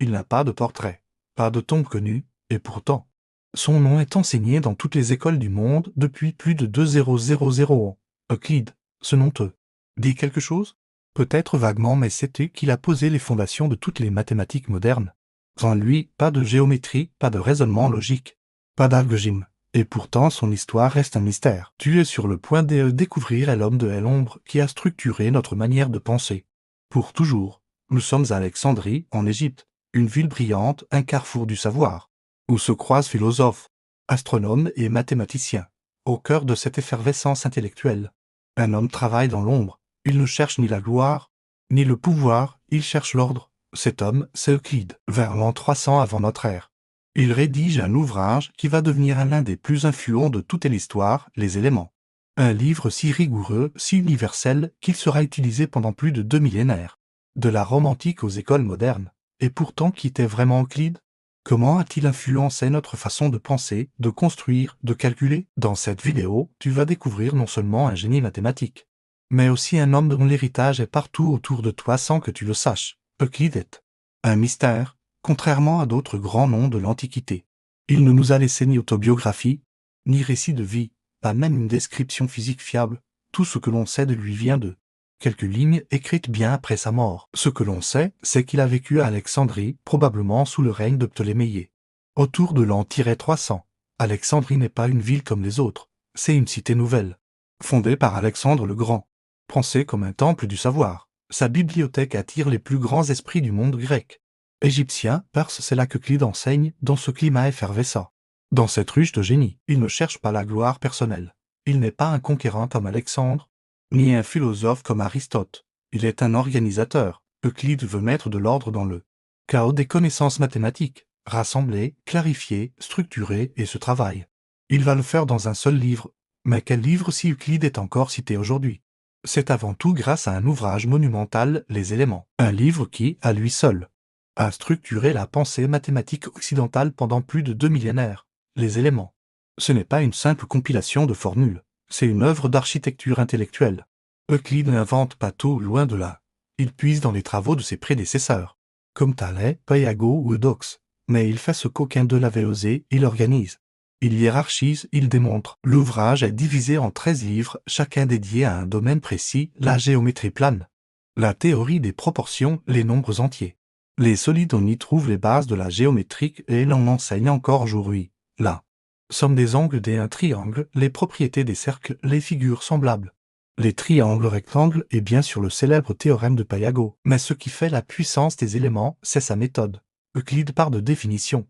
Il n'a pas de portrait, pas de tombe connue, et pourtant, son nom est enseigné dans toutes les écoles du monde depuis plus de 2000 ans. Euclide, ce nom te dit quelque chose? Peut-être vaguement, mais c'était qu'il a posé les fondations de toutes les mathématiques modernes. Sans lui, pas de géométrie, pas de raisonnement logique, pas d'algorithme. Et pourtant, son histoire reste un mystère. Tu es sur le point de découvrir l'homme de l'ombre qui a structuré notre manière de penser. Pour toujours, nous sommes à Alexandrie, en Égypte, une ville brillante, un carrefour du savoir, où se croisent philosophes, astronomes et mathématiciens, au cœur de cette effervescence intellectuelle. Un homme travaille dans l'ombre, il ne cherche ni la gloire, ni le pouvoir, il cherche l'ordre. Cet homme, c'est Euclide, vers l'an 300 avant notre ère. Il rédige un ouvrage qui va devenir l'un des plus influents de toute l'histoire, Les Éléments. Un livre si rigoureux, si universel, qu'il sera utilisé pendant plus de 2 millénaires. De la Rome antique aux écoles modernes. Et pourtant, qui était vraiment Euclide? Comment a-t-il influencé notre façon de penser, de construire, de calculer? Dans cette vidéo, tu vas découvrir non seulement un génie mathématique, mais aussi un homme dont l'héritage est partout autour de toi sans que tu le saches. Euclide est un mystère, contrairement à d'autres grands noms de l'Antiquité. Il ne nous a laissé ni autobiographie, ni récit de vie, pas même une description physique fiable. Tout ce que l'on sait de lui vient de quelques lignes écrites bien après sa mort. Ce que l'on sait, c'est qu'il a vécu à Alexandrie, probablement sous le règne de Ptoléméée. Autour de l'an-300, Alexandrie n'est pas une ville comme les autres, c'est une cité nouvelle, fondée par Alexandre le Grand, pensée comme un temple du savoir. Sa bibliothèque attire les plus grands esprits du monde grec. Égyptien, perse, c'est là qu'Euclide enseigne, dans ce climat effervescent. Dans cette ruche de génie, il ne cherche pas la gloire personnelle. Il n'est pas un conquérant comme Alexandre, ni un philosophe comme Aristote. Il est un organisateur. Euclide veut mettre de l'ordre dans le chaos des connaissances mathématiques, rassembler, clarifier, structurer et ce travail. Il va le faire dans un seul livre. Mais quel livre si Euclide est encore cité aujourd'hui? C'est avant tout grâce à un ouvrage monumental, Les Éléments. Un livre qui, à lui seul, a structuré la pensée mathématique occidentale pendant plus de 2 millénaires. Les Éléments. Ce n'est pas une simple compilation de formules, c'est une œuvre d'architecture intellectuelle. Euclide n'invente pas tout, loin de là. Il puise dans les travaux de ses prédécesseurs, comme Thalès, Pythagore ou Eudoxe. Mais il fait ce qu'aucun d'eux l'avait osé, il organise. Il hiérarchise, il démontre. L'ouvrage est divisé en 13 livres, chacun dédié à un domaine précis, la géométrie plane, la théorie des proportions, les nombres entiers. Les solides, on y trouve les bases de la géométrie et l'on enseigne encore aujourd'hui. La somme des angles d'un triangle, les propriétés des cercles, les figures semblables, les triangles rectangles et bien sûr le célèbre théorème de Pythagore. Mais ce qui fait la puissance des éléments, c'est sa méthode. Euclide part de définitions,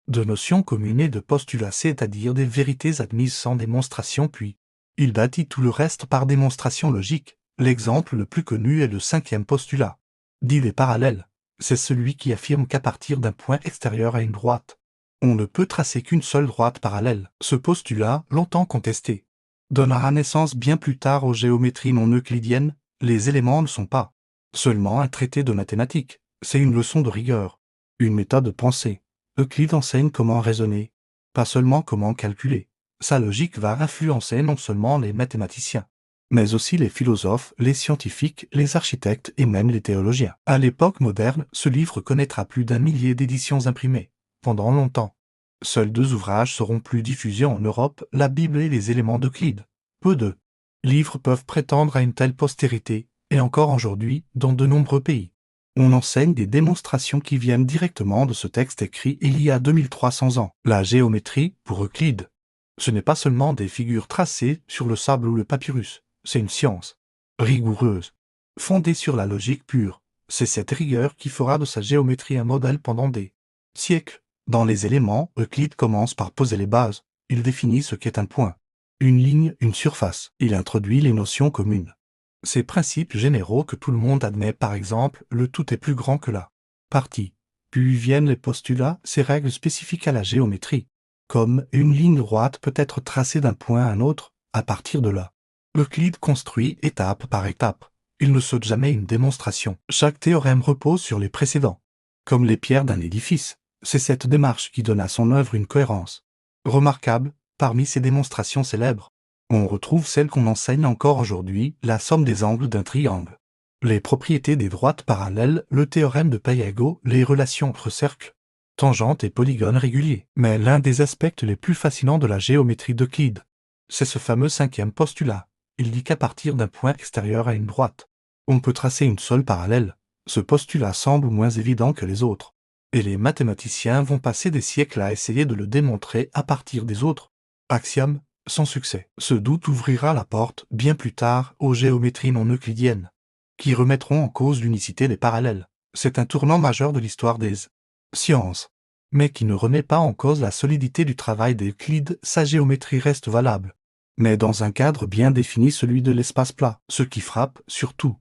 de notions communes et de postulats, c'est-à-dire des vérités admises sans démonstration, puis il bâtit tout le reste par démonstration logique. L'exemple le plus connu est le 5e postulat, dit les parallèles. C'est celui qui affirme qu'à partir d'un point extérieur à une droite, on ne peut tracer qu'une seule droite parallèle. Ce postulat, longtemps contesté, donnera naissance bien plus tard aux géométries non euclidiennes. Les éléments ne sont pas seulement un traité de mathématiques, c'est une leçon de rigueur, une méthode de pensée. Euclide enseigne comment raisonner, pas seulement comment calculer. Sa logique va influencer non seulement les mathématiciens, mais aussi les philosophes, les scientifiques, les architectes et même les théologiens. À l'époque moderne, ce livre connaîtra plus d'1 millier d'éditions imprimées. Pendant longtemps, seuls 2 ouvrages seront plus diffusés en Europe, la Bible et les Éléments d'Euclide. Peu de livres peuvent prétendre à une telle postérité, et encore aujourd'hui, dans de nombreux pays. On enseigne des démonstrations qui viennent directement de ce texte écrit il y a 2300 ans. La géométrie, pour Euclide, ce n'est pas seulement des figures tracées sur le sable ou le papyrus, c'est une science rigoureuse, fondée sur la logique pure. C'est cette rigueur qui fera de sa géométrie un modèle pendant des siècles. Dans les éléments, Euclide commence par poser les bases. Il définit ce qu'est un point, une ligne, une surface. Il introduit les notions communes. Ces principes généraux que tout le monde admet, par exemple, le tout est plus grand que la partie. Puis viennent les postulats, ces règles spécifiques à la géométrie, comme une ligne droite peut être tracée d'un point à un autre, à partir de là. Euclide construit étape par étape. Il ne saute jamais une démonstration. Chaque théorème repose sur les précédents, comme les pierres d'un édifice. C'est cette démarche qui donne à son œuvre une cohérence remarquable. Parmi ces démonstrations célèbres, on retrouve celle qu'on enseigne encore aujourd'hui, la somme des angles d'un triangle. Les propriétés des droites parallèles, le théorème de Pythagore, les relations entre cercles, tangentes et polygones réguliers. Mais l'un des aspects les plus fascinants de la géométrie d'Euclide, c'est ce fameux cinquième postulat. Il dit qu'à partir d'un point extérieur à une droite, on peut tracer une seule parallèle. Ce postulat semble moins évident que les autres, et les mathématiciens vont passer des siècles à essayer de le démontrer à partir des autres axiomes, sans succès. Ce doute ouvrira la porte, bien plus tard, aux géométries non euclidiennes, qui remettront en cause l'unicité des parallèles. C'est un tournant majeur de l'histoire des sciences, mais qui ne remet pas en cause la solidité du travail d'Euclide. Sa géométrie reste valable, mais dans un cadre bien défini, celui de l'espace plat. Ce qui frappe, surtout,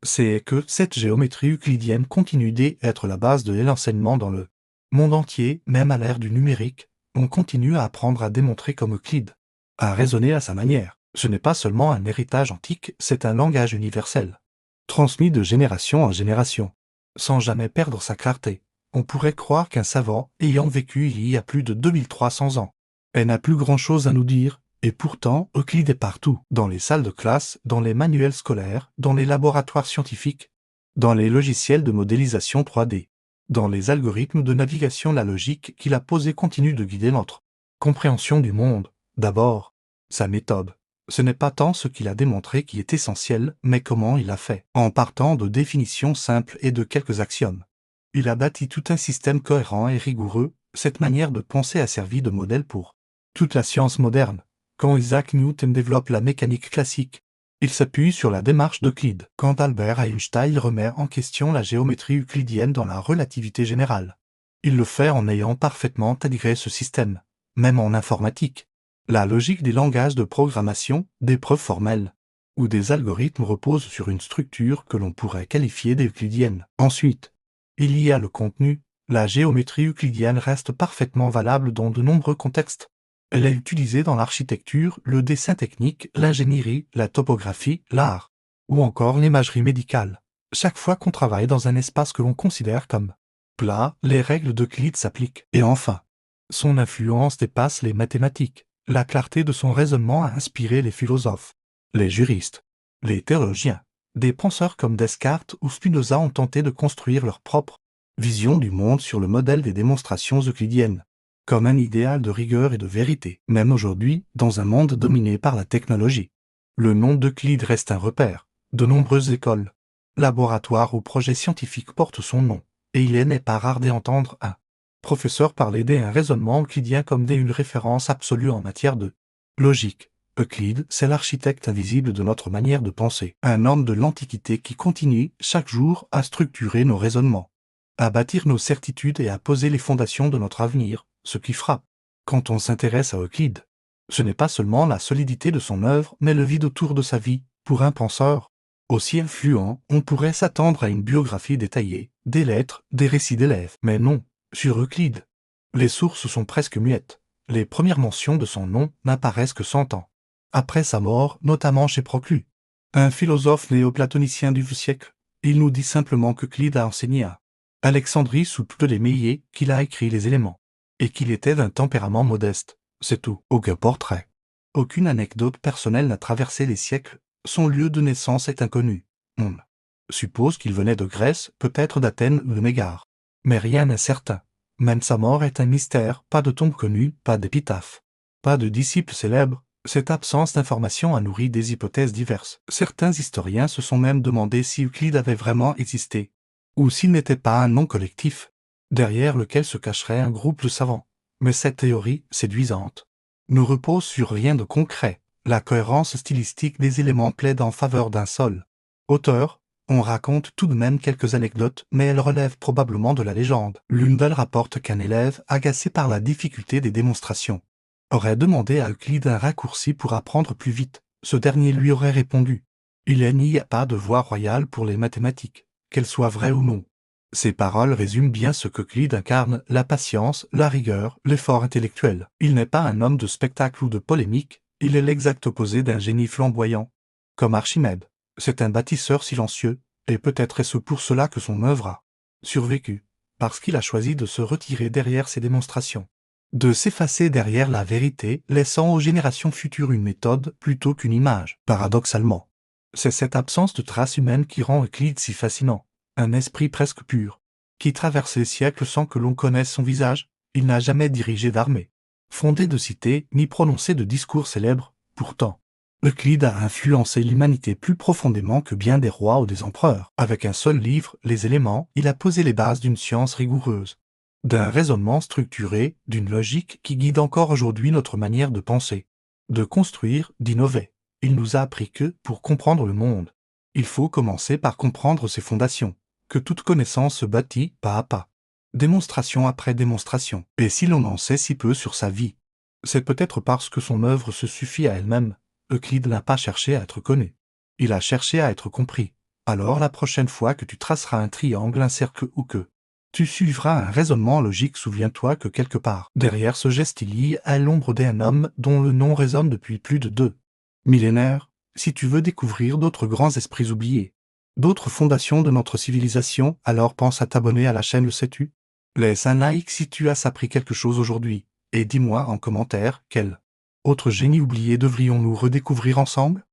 c'est que cette géométrie euclidienne continue d'être la base de l'enseignement dans le monde entier. Même à l'ère du numérique, on continue à apprendre à démontrer comme Euclide, à raisonner à sa manière. Ce n'est pas seulement un héritage antique, c'est un langage universel, transmis de génération en génération, sans jamais perdre sa clarté. On pourrait croire qu'un savant, ayant vécu il y a plus de 2300 ans, n'a plus grand-chose à nous dire, et pourtant Euclide est partout, dans les salles de classe, dans les manuels scolaires, dans les laboratoires scientifiques, dans les logiciels de modélisation 3D, dans les algorithmes de navigation. La logique qu'il a posée continue de guider notre compréhension du monde. D'abord, sa méthode. Ce n'est pas tant ce qu'il a démontré qui est essentiel, mais comment il a fait. En partant de définitions simples et de quelques axiomes, il a bâti tout un système cohérent et rigoureux. Cette manière de penser a servi de modèle pour toute la science moderne. Quand Isaac Newton développe la mécanique classique, il s'appuie sur la démarche d'Euclide. Quand Albert Einstein remet en question la géométrie euclidienne dans la relativité générale, il le fait en ayant parfaitement intégré ce système. Même en informatique, la logique des langages de programmation, des preuves formelles ou des algorithmes repose sur une structure que l'on pourrait qualifier d'euclidienne. Ensuite, il y a le contenu. La géométrie euclidienne reste parfaitement valable dans de nombreux contextes. Elle est utilisée dans l'architecture, le dessin technique, l'ingénierie, la topographie, l'art, ou encore l'imagerie médicale. Chaque fois qu'on travaille dans un espace que l'on considère comme plat, les règles d'Euclide s'appliquent. Et enfin, son influence dépasse les mathématiques. La clarté de son raisonnement a inspiré les philosophes, les juristes, les théologiens. Des penseurs comme Descartes ou Spinoza ont tenté de construire leur propre vision du monde sur le modèle des démonstrations euclidiennes, comme un idéal de rigueur et de vérité. Même aujourd'hui, dans un monde dominé par la technologie, le nom d'Euclide reste un repère. De nombreuses écoles, laboratoires ou projets scientifiques portent son nom, et il n'est pas rare d'entendre un professeur parler d'un raisonnement euclidien comme une référence absolue en matière de logique. Euclide, c'est l'architecte invisible de notre manière de penser, un homme de l'Antiquité qui continue, chaque jour, à structurer nos raisonnements, à bâtir nos certitudes et à poser les fondations de notre avenir. Ce qui frappe, quand on s'intéresse à Euclide, ce n'est pas seulement la solidité de son œuvre, mais le vide autour de sa vie. Pour un penseur aussi influent, on pourrait s'attendre à une biographie détaillée, des lettres, des récits d'élèves. Mais non, sur Euclide, les sources sont presque muettes. Les premières mentions de son nom n'apparaissent que 100 ans après sa mort, notamment chez Proclus, un philosophe néoplatonicien du siècle. Il nous dit simplement qu'Euclide a enseigné à Alexandrie sous Ptolémée, qu'il a écrit les éléments, et qu'il était d'un tempérament modeste. C'est tout. Aucun portrait, aucune anecdote personnelle n'a traversé les siècles. Son lieu de naissance est inconnu. On suppose qu'il venait de Grèce, peut-être d'Athènes ou de Mégare. Mais rien n'est certain. Même sa mort est un mystère. Pas de tombe connue, pas d'épitaphe, pas de disciples célèbres. Cette absence d'information a nourri des hypothèses diverses. Certains historiens se sont même demandé si Euclide avait vraiment existé, ou s'il n'était pas un nom collectif, derrière lequel se cacherait un groupe de savants. Mais cette théorie, séduisante, ne repose sur rien de concret. La cohérence stylistique des éléments plaide en faveur d'un seul auteur. On raconte tout de même quelques anecdotes, mais elles relèvent probablement de la légende. L'une d'elles rapporte qu'un élève, agacé par la difficulté des démonstrations, aurait demandé à Euclide un raccourci pour apprendre plus vite. Ce dernier lui aurait répondu « Il n'y a pas de voie royale pour les mathématiques, qu'elles soient vraies ou non ». Ces paroles résument bien ce qu'Euclide incarne, la patience, la rigueur, l'effort intellectuel. Il n'est pas un homme de spectacle ou de polémique, il est l'exact opposé d'un génie flamboyant. Comme Archimède, c'est un bâtisseur silencieux, et peut-être est-ce pour cela que son œuvre a survécu, parce qu'il a choisi de se retirer derrière ses démonstrations, de s'effacer derrière la vérité, laissant aux générations futures une méthode plutôt qu'une image. Paradoxalement, C'est cette absence de traces humaines qui rend Euclide si fascinant. Un esprit presque pur, qui traverse les siècles sans que l'on connaisse son visage. Il n'a jamais dirigé d'armée, fondé de cités, ni prononcé de discours célèbres. Pourtant, Euclide a influencé l'humanité plus profondément que bien des rois ou des empereurs. Avec un seul livre, Les Éléments, il a posé les bases d'une science rigoureuse, d'un raisonnement structuré, d'une logique qui guide encore aujourd'hui notre manière de penser, de construire, d'innover. Il nous a appris que, pour comprendre le monde, il faut commencer par comprendre ses fondations, que toute connaissance se bâtit pas à pas, démonstration après démonstration. Et si l'on en sait si peu sur sa vie, c'est peut-être parce que son œuvre se suffit à elle-même. Euclide n'a pas cherché à être connu. Il a cherché à être compris. Alors la prochaine fois que tu traceras un triangle, un cercle ou que tu suivras un raisonnement logique, souviens-toi que quelque part, derrière ce geste il y a l'ombre d'un homme dont le nom résonne depuis plus de 2 millénaires. Si tu veux découvrir d'autres grands esprits oubliés, d'autres fondations de notre civilisation, alors pense à t'abonner à la chaîne, le sais-tu? Laisse un like si tu as appris quelque chose aujourd'hui, et dis-moi en commentaire quel autre génie oublié devrions-nous redécouvrir ensemble?